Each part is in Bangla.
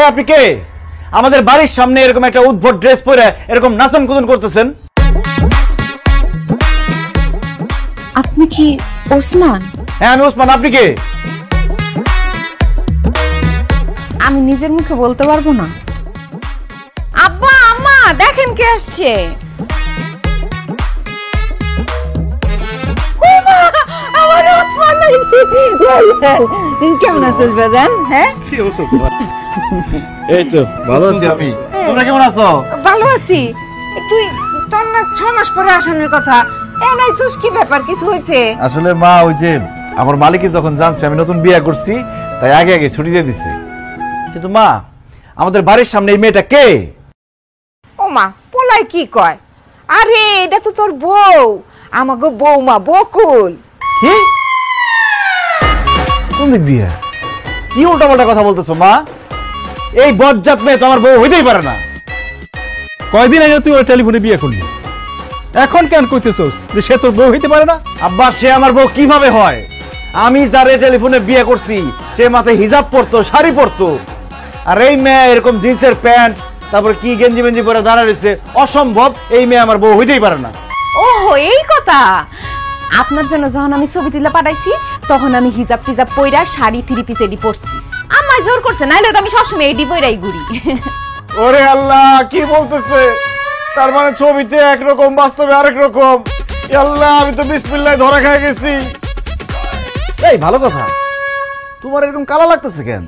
আপনি কে? আমাদের বাড়ির সামনে এরকম একটা উদ্ভট ড্রেস পরে এরকম নাচন কুদন করতেছেন? আপনি কি ওসমান? হ্যাঁ আমি ওসমান। আপনি কে? আমি নিজের মুখে বলতে পারবো না। আব্বা আম্মা দেখেন কে আসছে। কেমন আছিস বাজান? হ্যাঁ এই তো ভালো আছি আমি। তোমরা কেমন আছো? ভালো আছি। তুই তোর না 6 মাস পরে আসানোর কথা, এনাইছিস কি ব্যাপার? কিছু হয়েছে? আসলে মা ওই যে আমার মালিকই যখন জানছে আমি নতুন বিয়ে করছি তাই আগে আগে ছুটি দিয়ে দিছে। কিন্তু মা আমাদের বাড়ির সামনে এই মেয়েটা কে? ও মা পোলাই কি কয়? আরে এটা তো তোর বউ, আমাগো বৌমা বকুল। কি? কোন দিক দিয়ে কি উল্টাপাল্টা কথা বলতেছো মা? এই বজ্জাত মেয়ে তো আমার বউ হইতেই পারে না। কয়দিন আগে তুই ওর টেলিফোনে বিয়ে করলি, এখন কেন কইতেছস যে সে তোর বউ হইতে পারে না? আব্বা সে আমার বউ কিভাবে হয়? আমি যারে টেলিফোনে বিয়ে করছি সে মাথায় হিজাব পরতো, শাড়ি পরতো, আর এই মেয়ে এরকম জিন্সের প্যান্ট তারপর কি গেঞ্জি মেঞ্জি পরে দাঁড়া রয়েছে। অসম্ভব, এই মেয়ে আমার বউ হইতেই পারে না। ওহো এই কথা। আপনার জন্য যখন আমি ছবি তুলে পাঠাইছি তখন আমি হিজাব টিজাব পইরা শাড়ি 3 পিস এডি পরছি। আমায় জোর করছে, নাইলে তো আমি সবসময় এডি পইরাই ঘুরি। ওরে আল্লাহ কি বলতেছে? তার মানে ছবিতে একরকম বাস্তবে আরেক রকম। আল্লাহ আমি তো বিসমিল্লাহ ধরা খেয়ে গেছি। এই ভালো কথা, তোমার এরকম কালা লাগতেছে কেন?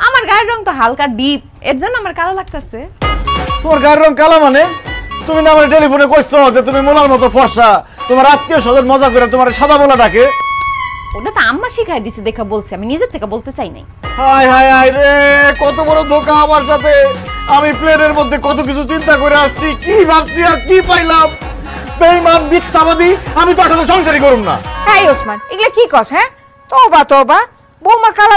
আমার গায়ের রং তো হালকা ডিপ, এর জন্য আমার কালো লাগতেছে। তোমার গায়ের রং কালা মানে? তুমি না আমার টেলিফোনে কইছো যে তুমি মোলার মতো ফর্সা, তোমার আত্মীয় স্বজন মজা করে তোমার সাদা মোলা ডাকে। ওটা তো আম্মা শিখাই দিছে দেখা বলছি, আমি নিজের থেকে বলতে চাই নাই। হায় হায় হায় রে, কত বড় ধোঁকা আমার সাথে। আমি প্লেনের মধ্যে কত কিছু চিন্তা করে আসছি, কি ভাবছি আর কি পাইলাম। বেঈমান মিথ্যাবাদী, আমি তো আসলে সংসারই করুম না। এই ওসমান এগুলা কি কস? হ্যাঁ তোবা তোবা, বৌমা কালা